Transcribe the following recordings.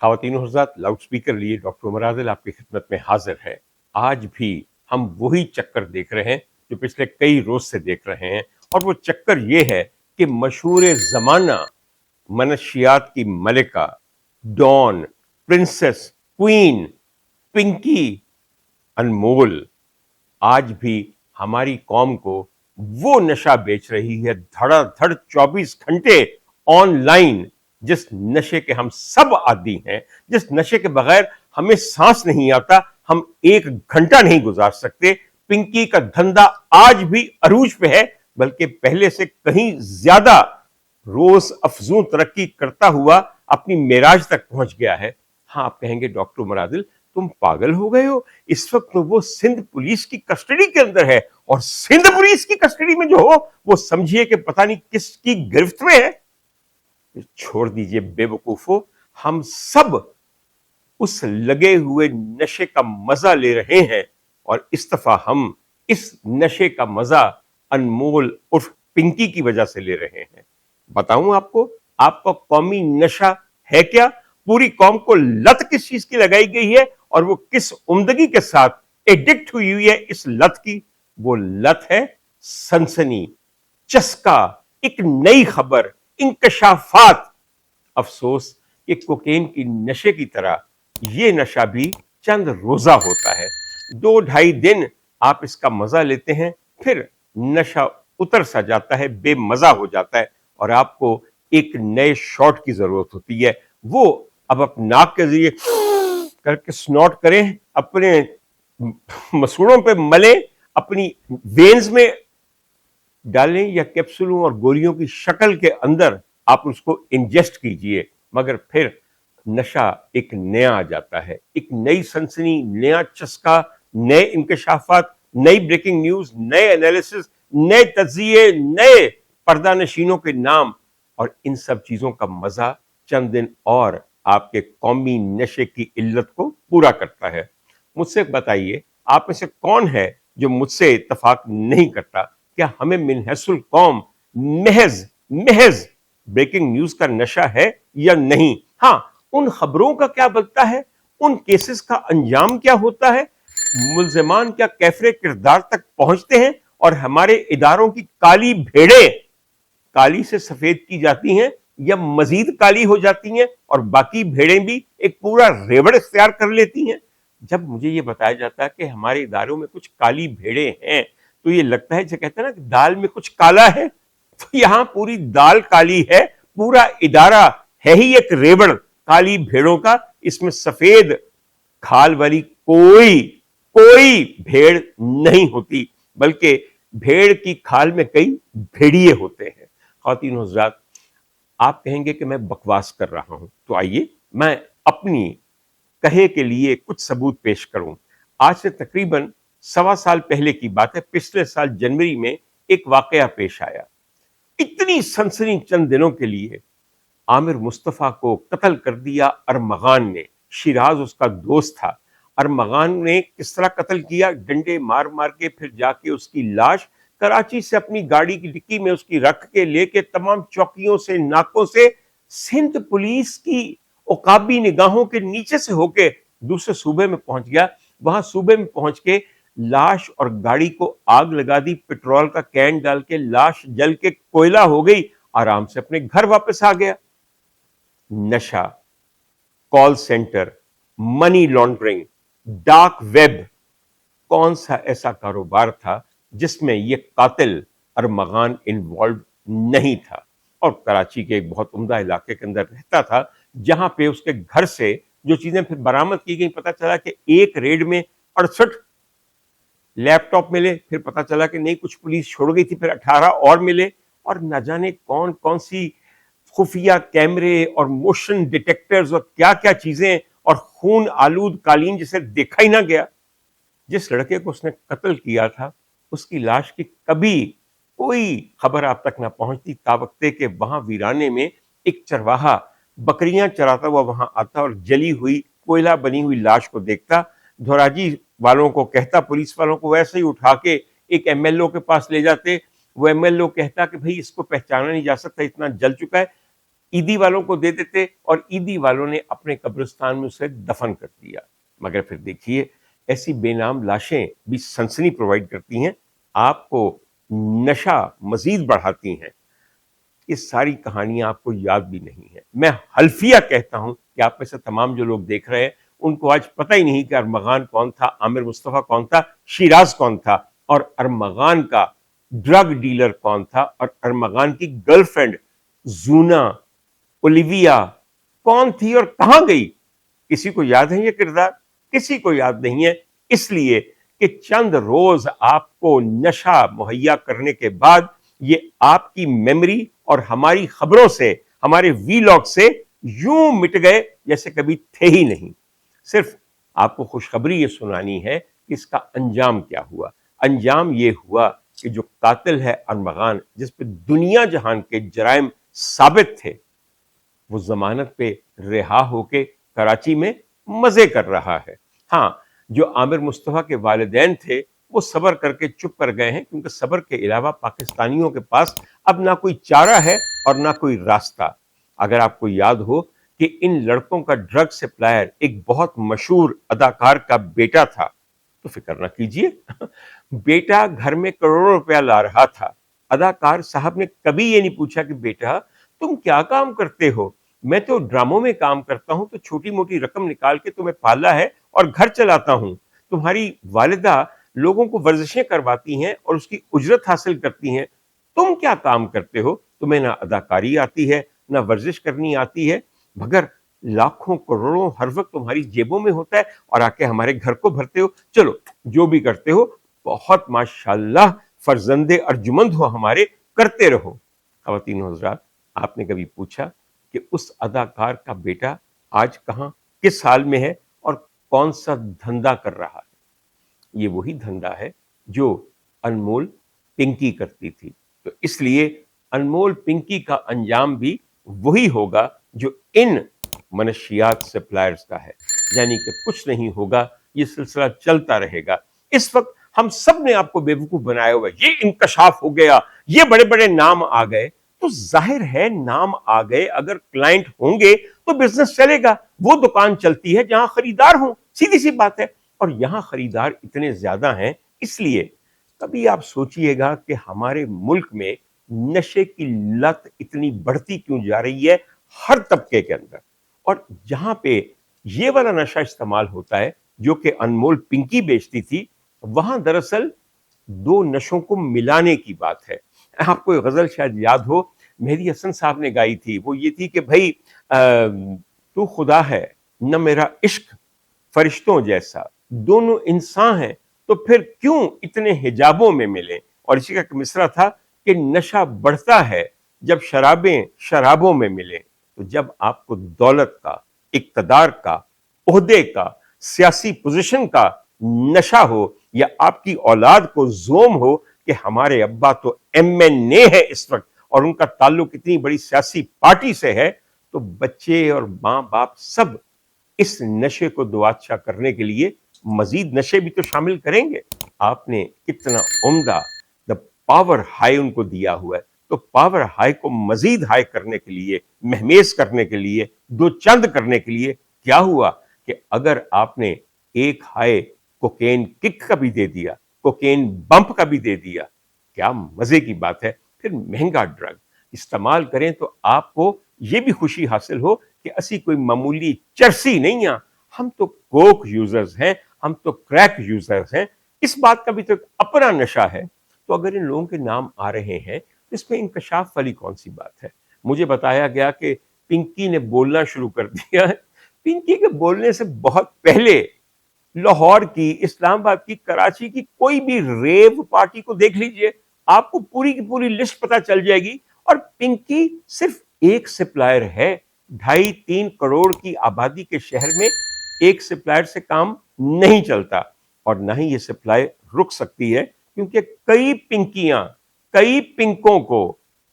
خواتین و حضرات، لاؤڈ سپیکر لیے ڈاکٹر عمر عادل آپ کی خدمت میں حاضر ہے۔ آج بھی ہم وہی چکر دیکھ رہے ہیں جو پچھلے کئی روز سے دیکھ رہے ہیں، اور وہ چکر یہ ہے کہ مشہور زمانہ منشیات کی ملکہ، ڈان، پرنسس، کوئین پنکی انمول آج بھی ہماری قوم کو وہ نشہ بیچ رہی ہے، دھڑا دھڑ 24 گھنٹے آن لائن، جس نشے کے ہم سب عادی ہیں، جس نشے کے بغیر ہمیں سانس نہیں آتا، ہم ایک گھنٹہ نہیں گزار سکتے۔ پنکی کا دھندا آج بھی عروج پہ ہے، بلکہ پہلے سے کہیں زیادہ روز افزوں ترقی کرتا ہوا اپنی معراج تک پہنچ گیا ہے۔ ہاں، آپ کہیں گے ڈاکٹر عمر عادل تم پاگل ہو گئے ہو، اس وقت تو وہ سندھ پولیس کی کسٹڈی کے اندر ہے، اور سندھ پولیس کی کسٹڈی میں جو ہو وہ سمجھیے کہ پتہ نہیں کس کی گرفت میں ہے۔ چھوڑ دیجئے بے وقوفو، ہم سب اس لگے ہوئے نشے کا مزہ لے رہے ہیں، اور اس دفعہ ہم اس نشے کا مزہ انمول عرف پنکی کی وجہ سے لے رہے ہیں۔ بتاؤں آپ کو، آپ کا قومی نشہ ہے کیا؟ پوری قوم کو لت کس چیز کی لگائی گئی ہے، اور وہ کس عمدگی کے ساتھ ایڈکٹ ہوئی ہے اس لت کی؟ وہ لت ہے سنسنی، چسکا، ایک نئی خبر، انکشافات۔ افسوس کہ کوکین کی نشے کی طرح یہ نشہ بھی چند روزہ ہوتا ہے، 2-2.5 دن آپ اس کا مزہ لیتے ہیں، پھر نشہ اتر سا جاتا ہے، بے مزہ ہو جاتا ہے، اور آپ کو ایک نئے شاٹ کی ضرورت ہوتی ہے۔ وہ اب آپ ناک کے ذریعے کر کے سنوٹ کریں، اپنے مسوڑوں پہ ملیں، اپنی وینز میں ڈالیں، یا کیپسولوں اور گولیوں کی شکل کے اندر آپ اس کو انجسٹ کیجئے، مگر پھر نشہ ایک نیا آ جاتا ہے، ایک نئی سنسنی، نیا چسکا، نئے انکشافات، نئی بریکنگ نیوز، نئے انالیسس، نئے تجزیے، نئے پردہ نشینوں کے نام، اور ان سب چیزوں کا مزہ چند دن اور آپ کے قومی نشے کی علت کو پورا کرتا ہے۔ مجھ سے بتائیے، آپ میں سے کون ہے جو مجھ سے اتفاق نہیں کرتا؟ کیا ہمیں من حیث القوم محض بریکنگ نیوز کا نشہ ہے یا نہیں؟ ہاں، ان خبروں کا کیا بنتا ہے، ان کیسز کا انجام کیا ہوتا ہے، ملزمان کیا کیفر کردار تک پہنچتے ہیں، اور ہمارے اداروں کی کالی بھیڑیں کالی سے سفید کی جاتی ہیں یا مزید کالی ہو جاتی ہیں، اور باقی بھیڑیں بھی ایک پورا ریوڑ اختیار کر لیتی ہیں۔ جب مجھے یہ بتایا جاتا ہے کہ ہمارے اداروں میں کچھ کالی بھیڑیں ہیں، تو یہ لگتا ہے جسے کہتے ہیں نا کہ دال میں کچھ کالا ہے، تو یہاں پوری دال کالی ہے، پورا ادارہ ہے ہی ایک ریوڑ کالی بھیڑوں کا، اس میں سفید کھال والی کوئی بھیڑ نہیں ہوتی، بلکہ بھیڑ کی کھال میں کئی بھیڑیے ہوتے ہیں۔ خواتین و حضرات، آپ کہیں گے کہ میں بکواس کر رہا ہوں، تو آئیے میں اپنی کہے کے لیے کچھ ثبوت پیش کروں۔ آج سے تقریباً 1.25 سال پہلے کی بات ہے، پچھلے سال جنوری میں ایک واقعہ پیش آیا۔ اتنی سنسنی چند دنوں کے لیے عامر مصطفیٰ کو قتل کر دیا ارمغان نے۔ شیراز اس کا دوست تھا۔ ارمغان نے کس طرح قتل کیا؟ ڈنڈے مار مار کے، پھر جا کے اس کی لاش کراچی سے اپنی گاڑی کی ڈکی میں اس کی رکھ کے لے کے تمام چوکیوں سے، ناکوں سے، سندھ پولیس کی عقابی نگاہوں کے نیچے سے ہو کے دوسرے صوبے میں پہنچ گیا۔ وہاں صوبے میں پہنچ کے لاش اور گاڑی کو آگ لگا دی، پیٹرول کا کین ڈال کے لاش جل کے کوئلہ ہو گئی، آرام سے اپنے گھر واپس آ گیا۔ نشہ، call centre, money laundering, dark web, کون سا ایسا کاروبار تھا جس میں یہ قاتل ارمغان انوالوڈ نہیں تھا؟ اور کراچی کے ایک بہت عمدہ علاقے کے اندر رہتا تھا، جہاں پہ اس کے گھر سے جو چیزیں پھر برآمد کی گئیں، پتہ چلا کہ ایک ریڈ میں 68 لیپ ٹاپ ملے، پھر پتہ چلا کہ نہیں کچھ پولیس چھوڑ گئی تھی، پھر 18 اور ملے، اور نہ جانے کون کون سی خفیہ کیمرے اور موشن ڈیٹیکٹرز اور کیا کیا چیزیں، اور خون آلود قالین جسے دیکھا ہی نہ گیا۔ جس لڑکے کو اس نے قتل کیا تھا، اس کی لاش کی کبھی کوئی خبر آپ تک نہ پہنچتی، تاوقتے کہ وہاں ویرانے میں ایک چرواہا بکریاں چراتا ہوا وہاں آتا اور جلی ہوئی کوئلہ بنی ہوئی لاش کو دیکھتا، دھوراجی والوں کو کہتا، پولیس والوں کو، ویسے ہی اٹھا کے ایک ایم ایل او کے پاس لے جاتے، وہ ایم ایل او کہتا کہ بھئی اس کو پہچانا نہیں جا سکتا، اتنا جل چکا ہے۔ عیدی والوں کو دے دیتے اور عیدی والوں نے اپنے قبرستان میں اسے دفن کر دیا. مگر پھر دیکھیے ایسی بے نام لاشیں بھی سنسنی پرووائڈ کرتی ہیں، آپ کو نشہ مزید بڑھاتی ہیں. یہ ساری کہانیاں آپ کو یاد بھی نہیں ہیں. میں حلفیہ کہتا ہوں کہ آپ میں سے تمام جو لوگ دیکھ رہے ہیں ان کو آج پتہ ہی نہیں کہ ارمغان کون تھا، عامر مصطفیٰ کون تھا، شیراز کون تھا، اور ارمغان کا ڈرگ ڈیلر کون تھا، اور ارمغان کی گرل فرینڈ زونا اولیویا کون تھی اور کہاں گئی. کسی کو یاد ہے یہ کردار؟ کسی کو یاد نہیں ہے. اس لیے کہ چند روز آپ کو نشہ مہیا کرنے کے بعد یہ آپ کی میموری اور ہماری خبروں سے، ہمارے وی لاگ سے یوں مٹ گئے جیسے کبھی تھے ہی نہیں. صرف آپ کو خوشخبری یہ سنانی ہے کہ اس کا انجام کیا ہوا. انجام یہ ہوا کہ جو قاتل ہے ارمغان، جس پہ دنیا جہان کے جرائم ثابت تھے، وہ ضمانت پہ رہا ہو کے کراچی میں مزے کر رہا ہے. ہاں، جو عامر مصطفیٰ کے والدین تھے وہ صبر کر کے چپ کر گئے ہیں، کیونکہ صبر کے علاوہ پاکستانیوں کے پاس اب نہ کوئی چارہ ہے اور نہ کوئی راستہ. اگر آپ کو یاد ہو کہ ان لڑکوں کا ڈرگ سپلائر ایک بہت مشہور اداکار کا بیٹا تھا تو فکر نہ کیجئے، بیٹا گھر میں کروڑوں روپیہ لا رہا تھا. اداکار صاحب نے کبھی یہ نہیں پوچھا کہ بیٹا تم کیا کام کرتے ہو؟ میں تو ڈراموں میں کام کرتا ہوں، تو چھوٹی موٹی رقم نکال کے تمہیں پالا ہے اور گھر چلاتا ہوں. تمہاری والدہ لوگوں کو ورزشیں کرواتی ہیں اور اس کی اجرت حاصل کرتی ہیں. تم کیا کام کرتے ہو؟ تمہیں نہ اداکاری آتی ہے نہ ورزش کرنی آتی ہے، مگر لاکھوں کروڑوں ہر وقت تمہاری جیبوں میں ہوتا ہے اور آ کے ہمارے گھر کو بھرتے ہو. چلو جو بھی کرتے ہو بہت ماشاءاللہ فرزند ارجمند ہو ہمارے، کرتے رہو. خواتین و حضرات، آپ نے کبھی پوچھا کہ اس اداکار کا بیٹا آج کہاں، کس حال میں ہے اور کون سا دھندا کر رہا ہے؟ یہ وہی دھندا ہے جو انمول پنکی کرتی تھی. تو اس لیے انمول پنکی کا انجام بھی وہی ہوگا جو ان منشیات سپلائرز کا ہے. یعنی کہ کچھ نہیں ہوگا، یہ سلسلہ چلتا رہے گا. اس وقت ہم سب نے آپ کو بے وقوف بنایا ہوا ہے. یہ انکشاف ہو گیا، یہ بڑے بڑے نام آ گئے. تو ظاہر ہے نام آ گئے، اگر کلائنٹ ہوں گے تو بزنس چلے گا. وہ دکان چلتی ہے جہاں خریدار ہوں، سیدھی سی بات ہے. اور یہاں خریدار اتنے زیادہ ہیں، اس لیے کبھی آپ سوچئے گا کہ ہمارے ملک میں نشے کی لت اتنی بڑھتی کیوں جا رہی ہے ہر طبقے کے اندر. اور جہاں پہ یہ والا نشہ استعمال ہوتا ہے جو کہ انمول پنکی بیچتی تھی، وہاں دراصل دو نشوں کو ملانے کی بات ہے. آپ کو غزل شاید یاد ہو، مہدی حسن صاحب نے گائی تھی. وہ یہ تھی کہ بھائی تو خدا ہے نہ میرا عشق فرشتوں جیسا، دونوں انسان ہیں تو پھر کیوں اتنے حجابوں میں ملے. اور اسی کا ایک مصرع تھا کہ نشہ بڑھتا ہے جب شرابیں شرابوں میں ملیں. تو جب آپ کو دولت کا، اقتدار کا، عہدے کا، سیاسی پوزیشن کا نشہ ہو، یا آپ کی اولاد کو زوم ہو کہ ہمارے ابا تو ایم این اے ہے اس وقت اور ان کا تعلق اتنی بڑی سیاسی پارٹی سے ہے، تو بچے اور ماں باپ سب اس نشے کو دوچا کرنے کے لیے مزید نشے بھی تو شامل کریں گے. آپ نے کتنا عمدہ دا پاور ہائی ان کو دیا ہوا ہے. تو پاور ہائی کو مزید ہائی کرنے کے لیے، مہمیز کرنے کے لیے، دو چند کرنے کے لیے کیا ہوا کہ اگر آپ نے ایک ہائی کوکین کک کا بھی دے دیا، کوکین بمپ کا بھی دے دیا، کیا مزے کی بات ہے. پھر مہنگا ڈرگ استعمال کریں تو آپ کو یہ بھی خوشی حاصل ہو کہ اسی کوئی معمولی چرسی نہیں ہیں، ہم تو کوک یوزرز ہیں، ہم تو کریک یوزرز ہیں. اس بات کا بھی تو ایک اپنا نشہ ہے. تو اگر ان لوگوں کے نام آ رہے ہیں تو اس میں انکشاف والی کون سی بات ہے؟ مجھے بتایا گیا کہ پنکی نے بولنا شروع کر دیا ہے. پنکی کے بولنے سے بہت پہلے لاہور کی، اسلام آباد کی، کراچی کی کوئی بھی ریو پارٹی کو دیکھ لیجئے، آپ کو پوری کی پوری لسٹ پتہ چل جائے گی. اور پنکی صرف ایک سپلائر ہے. 2.5-3 کروڑ کی آبادی کے شہر میں ایک سپلائر سے کام نہیں چلتا، اور نہ ہی یہ سپلائی رک سکتی ہے، کیونکہ کئی پنکیاں کئی پنکوں کو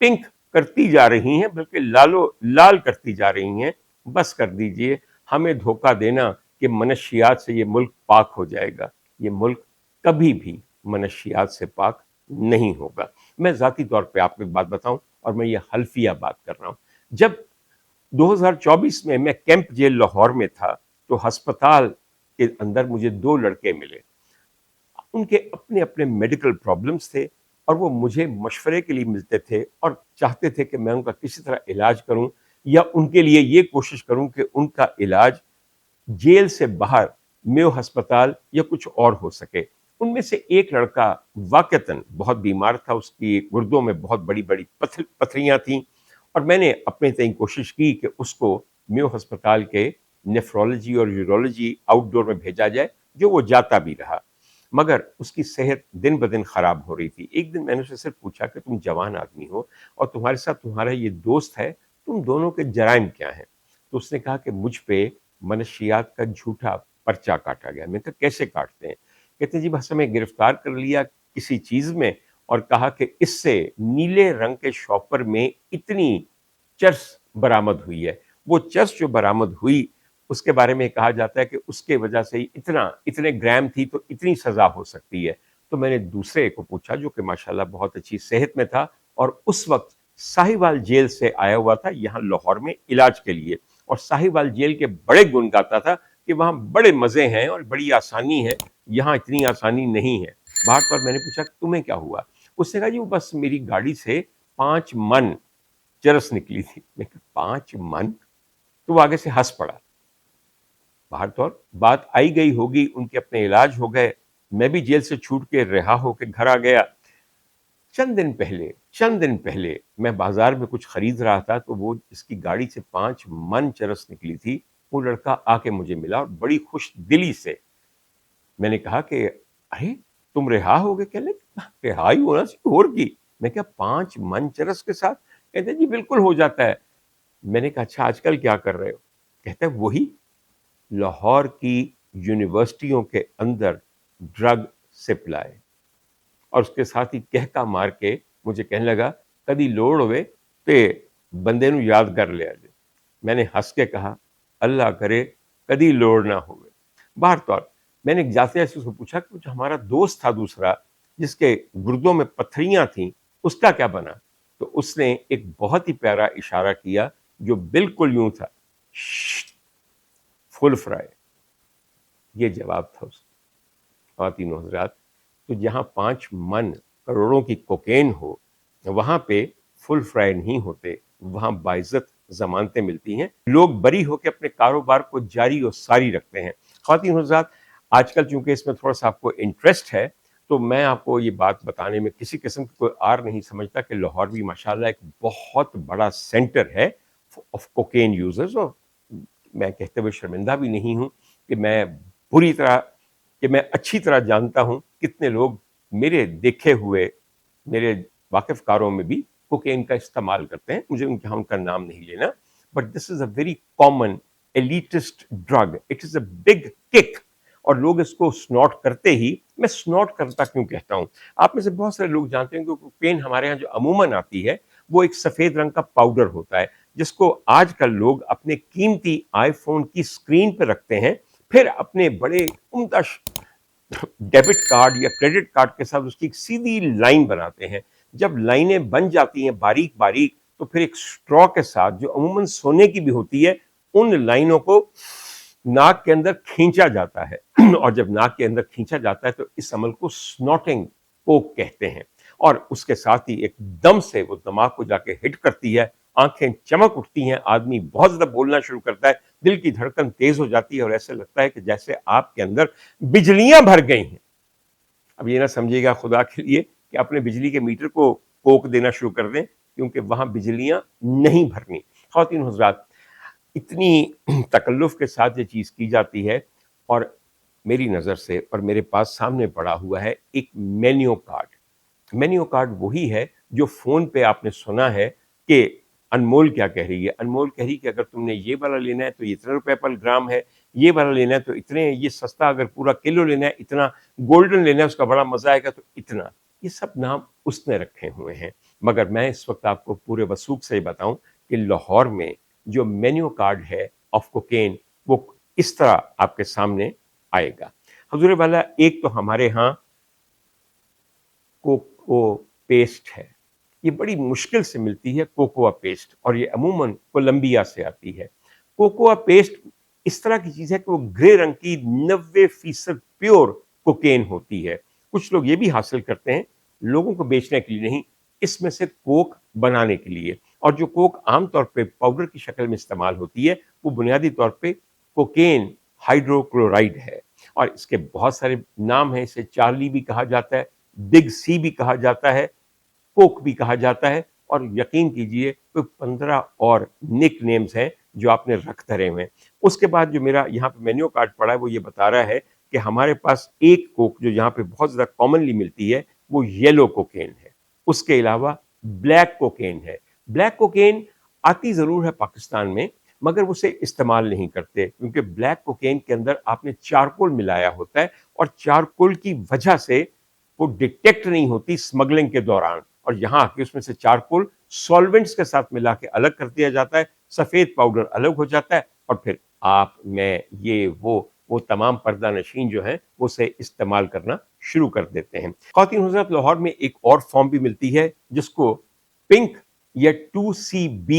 پنک کرتی جا رہی ہیں، بلکہ لالو لال کرتی جا رہی ہیں. بس کر دیجئے ہمیں دھوکہ دینا کہ منشیات سے یہ ملک پاک ہو جائے گا. یہ ملک کبھی بھی منشیات سے پاک نہیں ہوگا. میں ذاتی طور پہ آپ کو ایک بات بتاؤں، اور میں یہ حلفیہ بات کر رہا ہوں. جب 2024 میں کیمپ جیل لاہور میں تھا تو ہسپتال کے اندر مجھے 2 لڑکے ملے. ان کے اپنے اپنے میڈیکل پرابلمس تھے اور وہ مجھے مشورے کے لیے ملتے تھے اور چاہتے تھے کہ میں ان کا کسی طرح علاج کروں یا ان کے لیے یہ کوشش کروں کہ ان کا علاج جیل سے باہر میو ہسپتال یا کچھ اور ہو سکے. ان میں سے ایک لڑکا واقعتاً بہت بیمار تھا، اس کی گردوں میں بہت بڑی بڑی پتھریاں تھیں اور میں نے اپنے تئیں کوشش کی کہ اس کو میو ہسپتال کے نیفرولوجی اور یورولوجی آؤٹ ڈور میں بھیجا جائے، جو وہ جاتا بھی رہا. مگر اس کی صحت دن بدن خراب ہو رہی تھی. ایک دن میں نے اسے صرف پوچھا کہ تم جوان آدمی ہو اور تمہارے ساتھ تمہارا یہ دوست ہے، تم دونوں کے جرائم کیا ہیں؟ تو اس نے کہا کہ مجھ پہ منشیات کا جھوٹا پرچہ کاٹا گیا. میں نے کہا کیسے کاٹتے ہیں؟ کہتے ہیں جی بس ہمیں گرفتار کر لیا کسی چیز میں اور کہا کہ اس سے نیلے رنگ کے شاپر میں اتنی چرس برآمد ہوئی ہے. وہ چرس جو برآمد ہوئی اس کے بارے میں کہا جاتا ہے کہ اس کے وجہ سے اتنے گرام تھی تو اتنی سزا ہو سکتی ہے. تو میں نے دوسرے کو پوچھا جو کہ ماشاءاللہ بہت اچھی صحت میں تھا اور اس وقت ساہیوال جیل سے آیا ہوا تھا یہاں لاہور میں علاج کے لیے، اور ساہیوال جیل کے بڑے گن گاتا تھا کہ وہاں بڑے مزے ہیں اور بڑی آسانی ہے، یہاں اتنی آسانی نہیں ہے. بار پر میں نے پوچھا کہ تمہیں کیا ہوا؟ اس نے کہا جی وہ بس میری گاڑی سے 5 من چرس نکلی تھی. میں کہا 5 من؟ تو وہ آگے سے ہنس پڑا. باہر طور بات آئی گئی ہوگی، ان کے اپنے علاج ہو گئے، میں بھی جیل سے چھوٹ کے رہا ہو کے گھر آ گیا. چند دن پہلے میں بازار میں کچھ خرید رہا تھا تو وہ اس کی گاڑی سے 5 من چرس نکلی تھی. وہ لڑکا آ کے مجھے ملا اور بڑی خوش دلی سے میں نے کہا کہ ارے تم رہا ہو گے؟ کہنے رہائی ہونا سی اور کی. میں کہا 5 من چرس کے ساتھ؟ کہتے جی بالکل ہو جاتا ہے. میں نے کہا اچھا آج کل کیا کر رہے ہو؟ کہتا ہے وہی لاہور کی یونیورسٹیوں کے اندر ڈرگ سپلائی. اور اس کے ساتھ ہی کہکا مار کے مجھے کہنے لگا کدی لوڑ ہوئے تے بندے نو یاد کر لیا جائے. میں نے ہنس کے کہا اللہ کرے کدی لوڑ نہ ہوئے. باہر طور میں نے جاتے ایسے اس کو پوچھا کہ جو ہمارا دوست تھا دوسرا جس کے گردوں میں پتھریاں تھیں اس کا کیا بنا؟ تو اس نے ایک بہت ہی پیارا اشارہ کیا جو بالکل یوں تھا، فل فرائی. یہ جواب تھا اس کا. خواتین و حضرات، تو جہاں 5 من کروڑوں کی کوکین ہو وہاں پہ فل فرائی نہیں ہوتے، وہاں باعزت ضمانتیں ملتی ہیں، لوگ بری ہو کے اپنے کاروبار کو جاری و ساری رکھتے ہیں. خواتین و حضرات، آج کل چونکہ اس میں تھوڑا سا آپ کو انٹرسٹ ہے تو میں آپ کو یہ بات بتانے میں کسی قسم کی کوئی آر نہیں سمجھتا کہ لاہور بھی ماشاءاللہ ایک بہت بڑا سینٹر ہے آف کوکین یوزرز. اور میں کہتے ہوئے شرمندہ بھی نہیں ہوں کہ میں اچھی طرح جانتا ہوں کتنے لوگ میرے دیکھے ہوئے میرے واقف کاروں میں بھی کوکین کا استعمال کرتے ہیں. مجھے ان کا نام نہیں لینا، but this is a very common elitist drug. It is a big kick اور لوگ اس کو سنوٹ کرتے ہی، میں سنوٹ کرتا کیوں کہتا ہوں، آپ میں سے بہت سارے لوگ جانتے ہیں کہ کوکین ہمارے ہاں جو عموماً آتی ہے وہ ایک سفید رنگ کا پاؤڈر ہوتا ہے جس کو آج کل لوگ اپنے قیمتی آئی فون کی اسکرین پہ رکھتے ہیں، پھر اپنے بڑے عمدہ ڈیبٹ کارڈ یا کریڈٹ کارڈ کے ساتھ اس کی ایک سیدھی لائن بناتے ہیں. جب لائنیں بن جاتی ہیں باریک باریک تو پھر ایک سٹرا کے ساتھ جو عموماً سونے کی بھی ہوتی ہے ان لائنوں کو ناک کے اندر کھینچا جاتا ہے اور جب ناک کے اندر کھینچا جاتا ہے تو اس عمل کو سنوٹنگ کوک کہتے ہیں. اور اس کے ساتھ ہی ایک دم سے وہ دماغ کو جا کے ہٹ کرتی ہے، آنکھیں چمک اٹھتی ہیں، آدمی بہت زیادہ بولنا شروع کرتا ہے، دل کی دھڑکن تیز ہو جاتی ہے اور ایسے لگتا ہے کہ جیسے آپ کے اندر بجلیاں بھر گئی ہیں. اب یہ نہ سمجھیے گا خدا کے لیے کہ اپنے بجلی کے میٹر کو کوک دینا شروع کر دیں، کیونکہ وہاں بجلیاں نہیں بھرنی. خواتین حضرات، اتنی تکلف کے ساتھ یہ چیز کی جاتی ہے اور میری نظر سے اور میرے پاس سامنے پڑا ہوا ہے ایک مینیو کارڈ. مینیو کارڈ وہی ہے جو فون پہ آپ نے سنا ہے کہ انمول کیا کہہ رہی ہے. انمول کہہ رہی کہ اگر تم نے یہ والا لینا ہے تو اتنے روپے پر گرام ہے، یہ والا لینا ہے تو اتنے، یہ سستا اگر پورا کلو لینا ہے اتنا، گولڈن لینا ہے اس کا بڑا مزہ آئے گا تو اتنا. یہ سب نام اس نے رکھے ہوئے ہیں. مگر میں اس وقت آپ کو پورے وثوق سے بتاؤں کہ لاہور میں جو مینیو کارڈ ہے آف کوکین وہ اس طرح آپ کے سامنے آئے گا. حضور والا، ایک تو ہمارے ہاں کوکو پیسٹ ہے، یہ بڑی مشکل سے ملتی ہے کوکوا پیسٹ، اور یہ عموماً کولمبیا سے آتی ہے۔ کوکوا پیسٹ اس طرح کی چیز ہے کہ وہ گرے رنگ کی 90% پیور کوکین ہوتی ہے۔ کچھ لوگ یہ بھی حاصل کرتے ہیں، لوگوں کو بیچنے کے لیے نہیں، اس میں سے کوک بنانے کے لیے، اور جو کوک عام طور پہ پاؤڈر کی شکل میں استعمال ہوتی ہے وہ بنیادی طور پہ کوکین ہائیڈرو کلورائڈ ہے، اور اس کے بہت سارے نام ہیں۔ اسے چارلی بھی کہا جاتا ہے، بگ سی بھی کہا جاتا ہے، کوک بھی کہا جاتا ہے، اور یقین کیجئے کوئی 15 اور نک نیمز ہیں جو آپ نے رکھ دھرے ہوئے ہیں۔ اس کے بعد جو میرا یہاں پہ مینیو کارڈ پڑا ہے وہ یہ بتا رہا ہے کہ ہمارے پاس ایک کوک جو یہاں پہ بہت زیادہ کامنلی ملتی ہے وہ یلو کوکین ہے، اس کے علاوہ بلیک کوکین ہے۔ بلیک کوکین آتی ضرور ہے پاکستان میں، مگر اسے استعمال نہیں کرتے، کیونکہ بلیک کوکین کے اندر آپ نے چارکول ملایا ہوتا ہے، اور چارکول کی وجہ سے وہ ڈیٹیکٹ نہیں ہوتی اسمگلنگ کے دوران، اور یہاں آ کے اس میں سے چارکول سولونٹس کے ساتھ ملا کے الگ کر دیا جاتا ہے، سفید پاؤڈر الگ ہو جاتا ہے، اور پھر آپ میں یہ وہ تمام پردہ نشین جو ہیں وہ اسے استعمال کرنا شروع کر دیتے ہیں۔ خواتین حضرات، لاہور میں ایک اور فارم بھی ملتی ہے جس کو پنک یا 2CB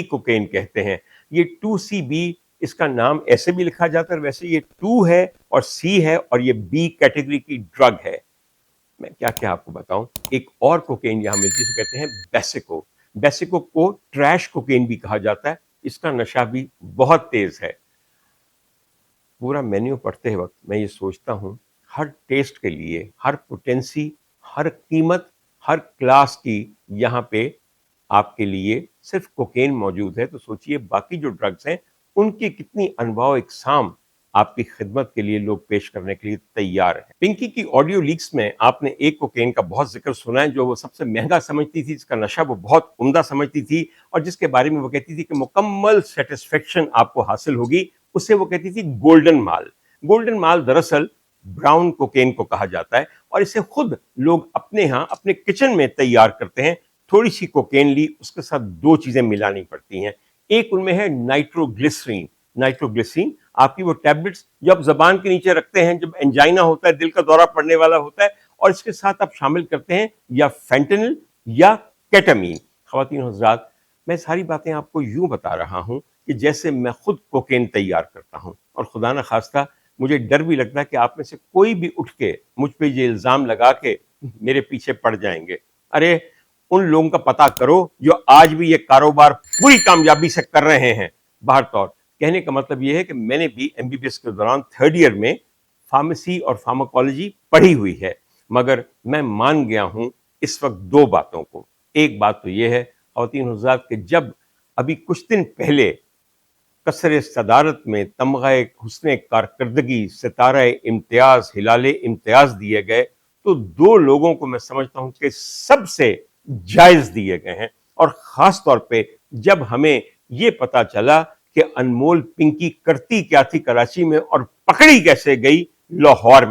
کوکین کہتے ہیں۔ یہ 2CB، اس کا نام ایسے بھی لکھا جاتا ہے، ویسے یہ 2 ہے اور C ہے، اور یہ B کیٹیگری کی ڈرگ ہے۔ میں کیا کیا آپ کو بتاؤں۔ ایک اور کوکین یہاں ملتی ہے، اسے کہتے ہیں بیسیکو۔ بیسیکو کو ٹریش کوکین بھی کہا جاتا ہے، اس کا نشہ بھی بہت تیز ہے۔ پورا مینیو پڑھتے وقت میں یہ سوچتا ہوں، ہر ٹیسٹ کے لیے، ہر پوٹینسی، ہر قیمت، ہر کلاس کی یہاں پہ آپ کے لیے صرف کوکین موجود ہے، تو سوچئے باقی جو ڈرگز ہیں ان کی کتنی انواع و اقسام آپ کی خدمت کے لیے لوگ پیش کرنے کے لیے تیار ہیں۔ پنکی کی آڈیو لیکس میں آپ نے ایک کوکین کا بہت ذکر سنا ہے جو وہ سب سے مہنگا سمجھتی تھی، جس کا نشہ وہ بہت عمدہ سمجھتی تھی، اور جس کے بارے میں وہ کہتی تھی کہ مکمل سیٹسفیکشن آپ کو حاصل ہوگی، اسے وہ کہتی تھی گولڈن مال۔ گولڈن مال دراصل براؤن کوکین کو کہا جاتا ہے، اور اسے خود لوگ اپنے ہاں اپنے کچن میں تیار کرتے ہیں۔ تھوڑی سی کوکین لی، اس کے ساتھ 2 چیزیں ملانی پڑتی ہیں۔ ایک ان میں ہے نائٹروگلیسرین۔ نائٹروگلیسرین آپ کی وہ ٹیبلٹس جو آپ زبان کے نیچے رکھتے ہیں جب انجائنا ہوتا ہے، دل کا دورہ پڑنے والا ہوتا ہے، اور اس کے ساتھ آپ شامل کرتے ہیں یا فینٹنل یا کیٹامین۔ خواتین و حضرات، میں ساری باتیں آپ کو یوں بتا رہا ہوں کہ جیسے میں خود کوکین تیار کرتا ہوں، اور خدا نہ خواستہ مجھے ڈر بھی لگتا ہے کہ آپ میں سے کوئی بھی اٹھ کے مجھ پہ یہ الزام لگا کے میرے پیچھے پڑ جائیں گے۔ ارے ان لوگوں کا پتہ کرو جو آج بھی یہ کاروبار پوری کامیابی سے کر رہے ہیں۔ باہر طور کہنے کا مطلب یہ ہے کہ میں نے بھی MBBS کے دوران 3rd ایئر میں فارمیسی اور فارماکولوجی پڑھی ہوئی ہے، مگر میں مان گیا ہوں اس وقت 2 باتوں کو۔ ایک بات تو یہ ہے خواتین حضرات کہ جب ابھی کچھ دن پہلے قصر صدارت میں تمغہ حسن کارکردگی، ستارہ امتیاز، ہلال امتیاز دیے گئے، تو 2 لوگوں کو میں سمجھتا ہوں کہ سب سے جائز دیے گئے ہیں، اور خاص طور پہ جب ہمیں یہ پتا چلا کہ انمول پنکی کرتی کیا تھی کراچی میں اور پکڑی کیسے گئی لاہور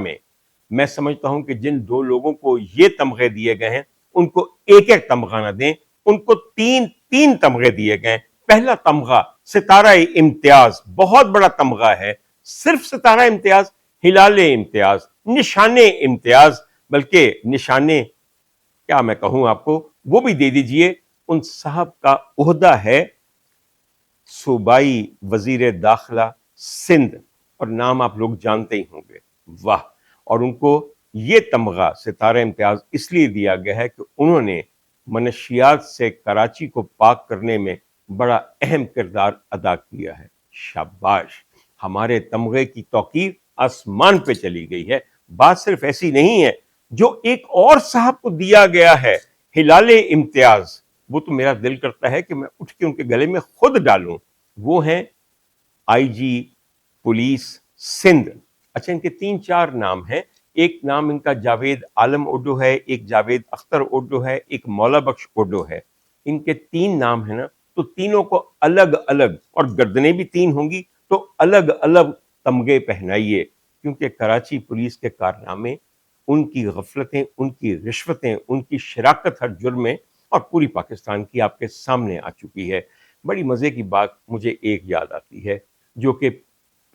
میں سمجھتا ہوں کہ جن 2 لوگوں کو یہ تمغے دیے گئے ہیں ان کو ایک تمغہ نہ دیں، ان کو 3 تمغے دیے گئے۔ پہلا تمغہ ستارہ امتیاز، بہت بڑا تمغہ ہے، صرف ستارہ امتیاز، ہلال امتیاز، نشان امتیاز، بلکہ نشانے کیا میں کہوں آپ کو، وہ بھی دے دیجئے۔ ان صاحب کا عہدہ ہے صوبائی وزیر داخلہ سندھ، اور نام آپ لوگ جانتے ہی ہوں گے، واہ۔ اور ان کو یہ تمغہ ستارہ امتیاز اس لیے دیا گیا ہے کہ انہوں نے منشیات سے کراچی کو پاک کرنے میں بڑا اہم کردار ادا کیا ہے۔ شاباش، ہمارے تمغے کی توقیر آسمان پہ چلی گئی ہے۔ بات صرف ایسی نہیں ہے، جو ایک اور صاحب کو دیا گیا ہے ہلال امتیاز، وہ تو میرا دل کرتا ہے کہ میں اٹھ کے ان کے گلے میں خود ڈالوں۔ وہ ہیں IG پولیس سندھ۔ اچھا، ان کے 3-4 نام ہیں۔ ایک نام ان کا جاوید عالم اوڈو ہے، ایک جاوید اختر اوڈو ہے، ایک مولا بخش اوڈو ہے۔ ان کے 3 نام ہیں نا، تو تینوں کو الگ الگ، اور گردنیں بھی 3 ہوں گی تو الگ الگ تمغے پہنائیے، کیونکہ کراچی پولیس کے کارنامے، ان کی غفلتیں، ان کی رشوتیں، ان کی شراکت ہر جرم میں، اور پوری پاکستان کی آپ کے سامنے آ چکی ہے۔ بڑی مزے کی بات مجھے ایک یاد آتی ہے جو کہ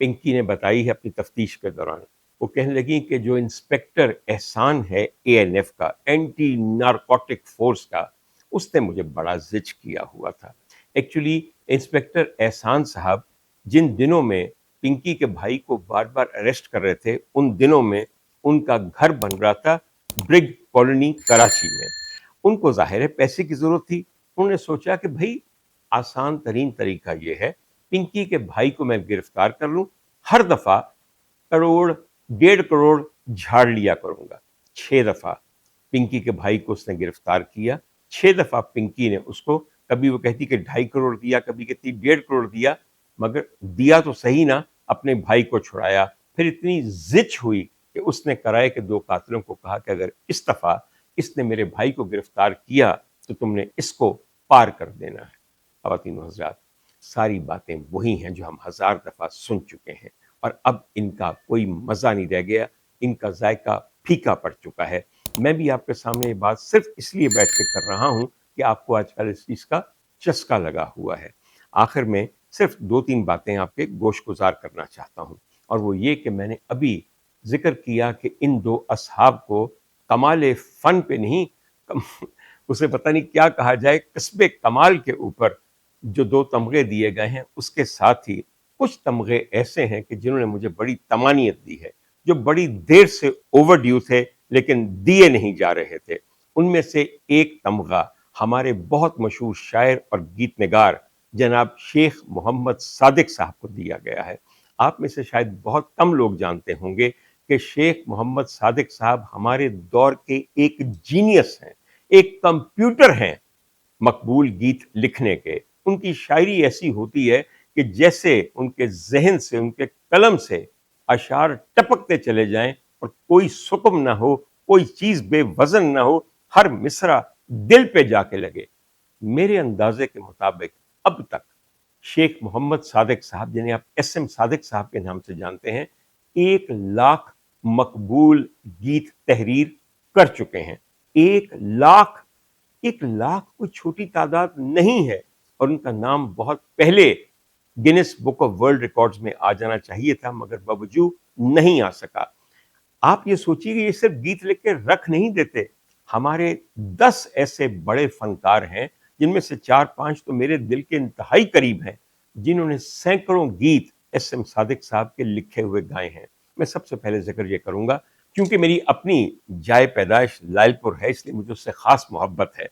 پنکی نے بتائی ہے اپنی تفتیش کے دوران۔ وہ کہنے لگی کہ جو انسپیکٹر احسان ہے ANF کا، اینٹی نارکوٹک فورس کا، اس نے مجھے بڑا زج کیا ہوا تھا. ایکچولی انسپیکٹر احسان صاحب جن دنوں میں پنکی کے بھائی کو بار بار اریسٹ کر رہے تھے، ان دنوں میں ان کا گھر بن رہا تھا برگ کالونی کراچی میں. ان کو ظاہر ہے پیسے کی ضرورت تھی. انہوں نے سوچا کہ بھائی آسان ترین طریقہ یہ ہے، پنکی کے بھائی کو میں گرفتار کر لوں، ہر دفعہ کروڑ 1.5 کروڑ جھاڑ لیا کروں گا. 6 دفعہ پنکی کے بھائی کو اس نے گرفتار کیا. 6 دفعہ پنکی نے اس کو، کبھی وہ کہتی کہ 2.5 کروڑ دیا، کبھی کہتی 1.5 کروڑ دیا، مگر دیا تو صحیح نا، اپنے بھائی کو چھڑایا. پھر اتنی زچ ہوئی کہ اس نے کرائے کے 2 قاتلوں کو کہا کہ اگر اس دفعہ اس نے میرے بھائی کو گرفتار کیا تو تم نے اس کو پار کر دینا ہے. خواتین و حضرات، ساری باتیں وہی ہیں جو ہم 1000 دفعہ سن چکے ہیں، اور اب ان کا کوئی مزہ نہیں رہ گیا، ان کا ذائقہ پھیکا پڑ چکا ہے. میں بھی آپ کے سامنے یہ بات صرف اس لیے بیٹھ کے کر رہا ہوں کہ آپ کو آج کل اس چیز کا چسکا لگا ہوا ہے. آخر میں صرف 2-3 باتیں آپ کے گوش گزار کرنا چاہتا ہوں، اور وہ یہ کہ میں نے ابھی ذکر کیا کہ ان 2 اصحاب کو کمال فن پہ نہیں، اسے پتہ نہیں کیا کہا جائے، کسب کمال کے اوپر جو 2 تمغے دیے گئے ہیں، اس کے ساتھ ہی کچھ تمغے ایسے ہیں کہ جنہوں نے مجھے بڑی طمانینت دی ہے، جو بڑی دیر سے اوور ڈیو تھے لیکن دیے نہیں جا رہے تھے. ان میں سے ایک تمغہ ہمارے بہت مشہور شاعر اور گیت نگار جناب شیخ محمد صادق صاحب کو دیا گیا ہے. آپ میں سے شاید بہت کم لوگ جانتے ہوں گے کہ شیخ محمد صادق صاحب ہمارے دور کے ایک جینیس ہیں، ایک کمپیوٹر ہیں مقبول گیت لکھنے کے. ان کی شاعری ایسی ہوتی ہے کہ جیسے ان کے ذہن سے، ان کے قلم سے اشعار ٹپکتے چلے جائیں اور کوئی سکم نہ ہو، کوئی چیز بے وزن نہ ہو، ہر مصرع دل پہ جا کے لگے. میرے اندازے کے مطابق اب تک شیخ محمد صادق صاحب، جنہیں آپ SM صادق صاحب کے نام سے جانتے ہیں، 1,00,000 مقبول گیت تحریر کر چکے ہیں. 1,00,000 1,00,000 کوئی چھوٹی تعداد نہیں ہے، اور ان کا نام بہت پہلے grains book of world records میں آ جانا چاہیے تھا، مگر باوجود نہیں آ سکا. آپ یہ سوچیے کہ یہ صرف گیت لکھ کے رکھ نہیں دیتے. ہمارے 10 ایسے بڑے فنکار ہیں جن میں سے 4-5 تو میرے دل کے انتہائی قریب ہیں، جنہوں نے سینکڑوں گیت SM صادق صاحب کے لکھے ہوئے گائے ہیں. میں سب سے پہلے ذکر یہ کروں گا، کیونکہ میری اپنی جائے پیدائش لائل پور ہے، اس لیے مجھے اس سے خاص محبت ہے.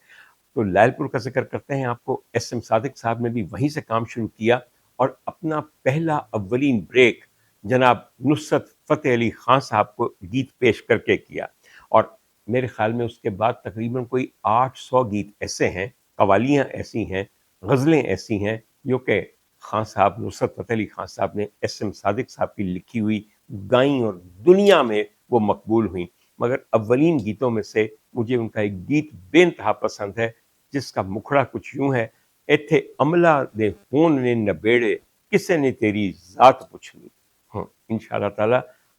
تو لائل پور کا ذکر کرتے ہیں آپ کو. SM صادق صاحب نے بھی وہیں سے کام شروع کیا، اور اپنا پہلا اولین بریک جناب نصرت فتح علی خان صاحب کو گیت پیش کر کے کیا. اور میرے خیال میں اس کے بعد تقریباً کوئی 800 گیت ایسے ہیں، قوالیاں ایسی ہیں، غزلیں ایسی ہیں جو کہ خان صاحب، نصرت فتح علی خان صاحب نے SM صادق صاحب کی لکھی ہوئی گائیں، اور دنیا میں وہ مقبول ہوئیں. مگر اولین گیتوں میں سے مجھے ان کا ایک گیت بے انتہا پسند ہے، جس کا مکھڑا کچھ یوں ہے: ایتھے عملہ دے ہون نے نبیڑے، کسے نے تیری ذات پوچھنی. انشاءاللہ تعالی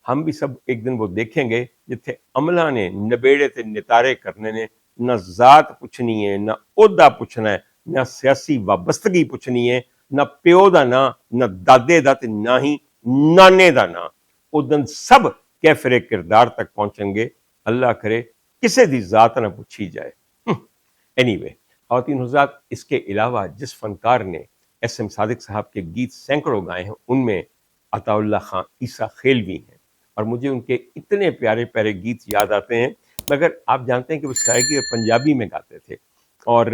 ہم بھی سب ایک دن وہ دیکھیں گے جتھے عملہ نے نبیڑے تے نتارے کرنے نے، نہ ذات پوچھنی ہے، نہ عہدہ پوچھنا ہے، نہ سیاسی وابستگی پوچھنی ہے، نہ پیو دا نا، نہ دادے دا تے نہ ہی نانے دا نا. ادن سب کیفر کردار تک پہنچیں گے. اللہ کرے کسے دی ذات نہ پوچھی جائے. اینی وے، خواتین حضرات، اس کے علاوہ جس فنکار نے SM صادق صاحب کے گیت سینکڑوں گائے ہیں، ان میں عطا اللہ خان عیسیٰ خیلوی ہیں، اور مجھے ان کے اتنے پیارے پیارے گیت یاد آتے ہیں. مگر آپ جانتے ہیں کہ وہ سرائیکی اور پنجابی میں گاتے تھے. اور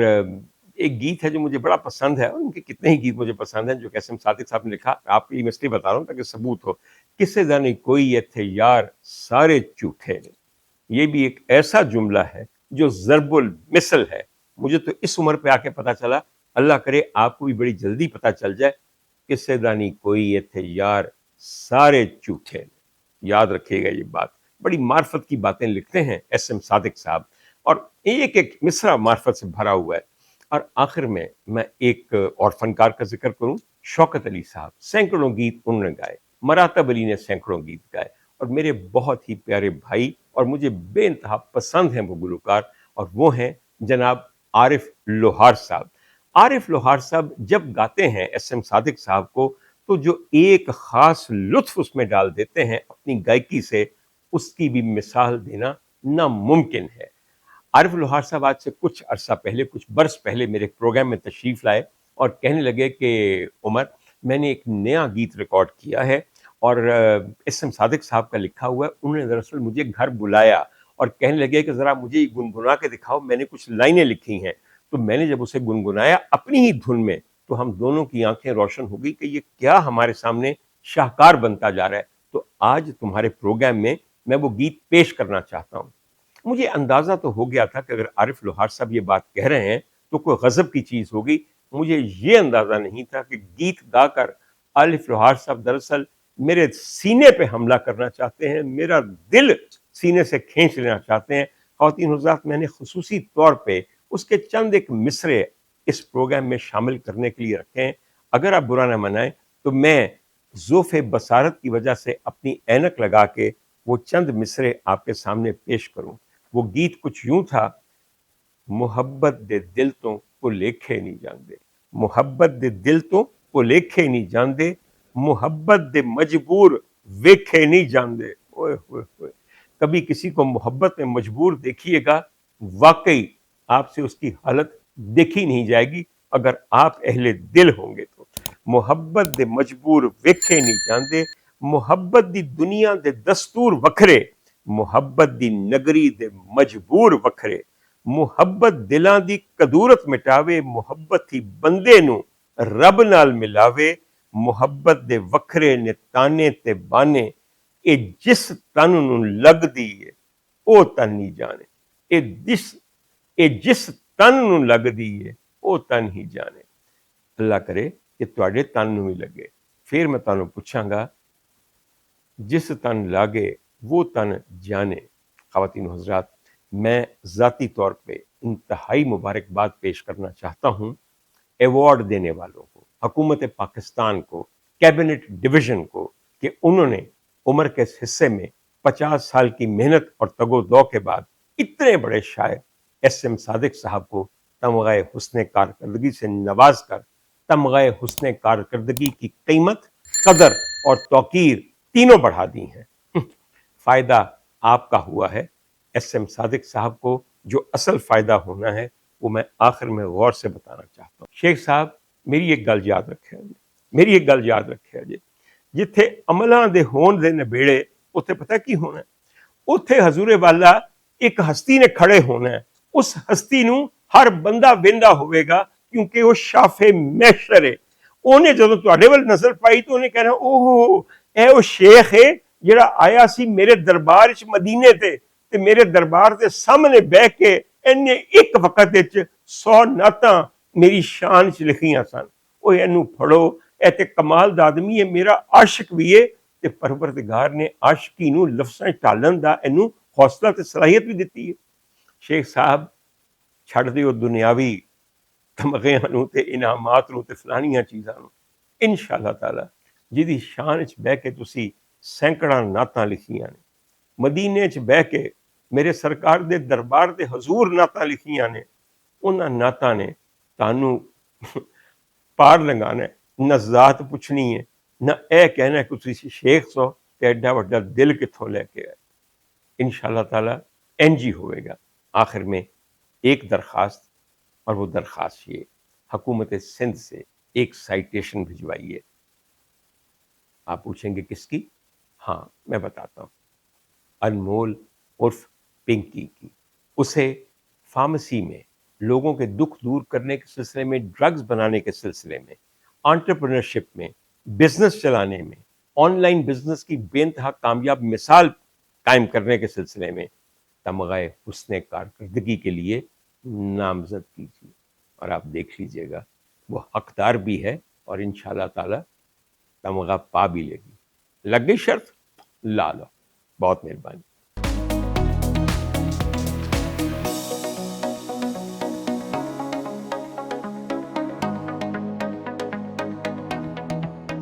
ایک گیت ہے جو مجھے بڑا پسند ہے، اور ان کے کتنے ہی گیت مجھے پسند ہیں جو کہ SM صادق صاحب نے لکھا. آپ کی میں اس لیے بتا رہا ہوں تاکہ ثبوت ہو. کسے دا نہیں کوئی ایتھے یار سارے جھوٹے نے. یہ بھی ایک ایسا جملہ ہے جو ضرب المثل ہے. مجھے تو اس عمر پہ آ کے پتا چلا، اللہ کرے آپ کو بھی بڑی جلدی پتا چل جائے. کسے دا نہیں کوئی ایتھے یار سارے جھوٹے نے. یاد رکھیے گا یہ بات. بڑی معرفت کی باتیں لکھتے ہیں SM صادق صاحب، اور ایک ایک مصرع معرفت سے بھرا ہوا ہے. اور آخر میں ایک اور فنکار کا ذکر کروں، شوکت علی صاحب. سینکڑوں گیت انہوں نے گائے، مراتب علی نے سینکڑوں گیت گائے، اور میرے بہت ہی پیارے بھائی اور مجھے بے انتہا پسند ہیں وہ گلوکار، اور وہ ہیں جناب عارف لوہار صاحب. عارف لوہار صاحب جب گاتے ہیں SM صادق صاحب کو تو جو ایک خاص لطف اس میں ڈال دیتے ہیں اپنی گائکی سے، اس کی بھی مثال دینا ناممکن ہے۔ عارف لوہار صاحب آج سے کچھ عرصہ پہلے، کچھ برس پہلے میرے پروگرام میں تشریف لائے اور کہنے لگے کہ عمر، میں نے ایک نیا گیت ریکارڈ کیا ہے اور ایس ایم صادق صاحب کا لکھا ہوا ہے، انہوں نے دراصل مجھے گھر بلایا اور کہنے لگے کہ ذرا مجھے یہ گنگنا کے دکھاؤ، میں نے کچھ لائنیں لکھی ہیں۔ تو میں نے جب اسے گنگنایا اپنی ہی دھن میں، تو ہم دونوں کی آنکھیں روشن ہو گئی کہ یہ کیا ہمارے سامنے شاہکار بنتا جا رہا ہے۔ تو آج تمہارے پروگرام میں وہ گیت پیش کرنا چاہتا ہوں۔ مجھے اندازہ تو ہو گیا تھا کہ اگر عارف لوہار صاحب یہ بات کہہ رہے ہیں تو کوئی غضب کی چیز ہوگی، مجھے یہ اندازہ نہیں تھا کہ گیت گا کر عارف لوہار صاحب دراصل میرے سینے پہ حملہ کرنا چاہتے ہیں، میرا دل سینے سے کھینچ لینا چاہتے ہیں۔ خواتین حضرات، میں نے خصوصی طور پہ اس کے چند ایک مصرے اس پروگرام میں شامل کرنے کے لیے رکھے ہیں۔ اگر آپ برا نہ منائیں تو میں ذوف بصارت کی وجہ سے اپنی اینک لگا کے وہ چند مصرے آپ کے سامنے پیش کروں۔ وہ گیت کچھ یوں تھا: محبت دے دل تو کو لیکھے نہیں جاندے، محبت دے دل تو کو لیکھے نہیں جاندے، محبت دے مجبور ویکھے نہیں جاندے۔ اوئے ہوئے ہوئے، کبھی کسی کو محبت میں مجبور دیکھیے گا، واقعی آپ سے اس کی حالت دیکھی نہیں جائے گی اگر آپ اہل دل ہوں گے تو۔ محبت دے مجبور ویکھے نہیں جاندے، محبت دی دنیا دے دستور وکھرے، محبت دی نگری دے مجبور وکھرے، محبت دلاں دی قدورت مٹاوے، محبت ہی بندے نو رب نال ملاوے، محبت دے وکھرے نے تانے تے بانے، اے جس تن نو لگ دی ہے او تن نہیں جانے، اے جس تن نو لگ دی ہے او تن ہی جانے۔ اللہ کرے کہ تواڈے تن نو ہی لگے۔ پھر میں تانوں پوچھاں گا، جس تن لاگے وہ تن جانے۔ خواتین و حضرات، میں ذاتی طور پہ انتہائی مبارکباد پیش کرنا چاہتا ہوں ایوارڈ دینے والوں کو، حکومت پاکستان کو، کیبنٹ ڈویژن کو، کہ انہوں نے عمر کے اس حصے میں 50 سال کی محنت اور تگ و دو کے بعد اتنے بڑے شاعر ایس ایم صادق صاحب کو تمغہ حسن کارکردگی سے نواز کر تمغہ حسن کارکردگی کی قیمت، قدر اور توقیر تینوں بڑھا دی ہیں۔ فائدہ آپ کا ہوا ہے۔ ایس ایم صادق صاحب کو جو اصل فائدہ ہونا ہے وہ میں آخر میں غور سے بتانا چاہتا ہوں۔ شیخ صاحب، میری ایک گل یاد رکھے جی، میری ایک گل یاد رکھے جی، جتھے عملاں دے ہون دے نبیڑے، اتھے پتہ کی ہونا ہے؟ اتھے حضور والا ایک ہستی نے کھڑے ہونا ہے، اس ہستی نو ہر بندہ ویندا ہوئے گا کیونکہ وہ شاف محشر ہے۔ انہیں جدوں تواڈے ول نظر پائی تو انہیں کہنا، اوہ اے وہ شیخ ہے جڑا آیا سی میرے دربار وچ مدینے تے میرے دربار دے سامنے بہ کے انہیں ایک وقت وچ 100 نعتاں میری شان چ لکھیاں سن۔ او اینو پڑھو، اے تے کمال دا آدمی ہے، میرا عاشق بھی ہے، تے پروردگار نے عاشقی نو لفظاں ٹالن دا اینو حوصلہ تے صلاحیت بھی دتی ہے۔ شیخ صاحب، چھڑ دیو دنیاوی تمغیاں نو تے انعامات نو تے فلانیاں چیزاں نو، انشاءاللہ تعالی جدی شان وچ بہ کے تسی سینکڑاں نعتاں لکھیاں نے، مدینے وچ بہ کے میرے سرکار دے دربار دے حضور نعتاں لکھیاں نے، انہاں نعتاں نے تانوں پار لنگانا ہے، نہ ذات پوچھنی ہے، نہ اے کہنا ہے کہ تسی شیخ سو تے ایڈا وڈا دل کتھوں لے کے آئے۔ انشاءاللہ تعالی انج ہی ہوئے گا۔ آخر میں ایک درخواست، اور وہ درخواست یہ، حکومت سندھ سے ایک سائٹیشن بھجوائیے۔ آپ پوچھیں گے کس کی؟ ہاں میں بتاتا ہوں، انمول عرف پنکی کی۔ اسے فارمیسی میں لوگوں کے دکھ دور کرنے کے سلسلے میں، ڈرگز بنانے کے سلسلے میں، انٹرپرینرشپ میں، بزنس چلانے میں، آن لائن بزنس کی بے انتہا کامیاب مثال قائم کرنے کے سلسلے میں تمغہ حسن کارکردگی کے لیے نامزد کیجیے، اور آپ دیکھ لیجئے گا وہ حقدار بھی ہے اور انشاءاللہ تعالی تمغہ پا بھی لے گی۔ لگ گئی شرط؟ لا لو۔ بہت مہربانی۔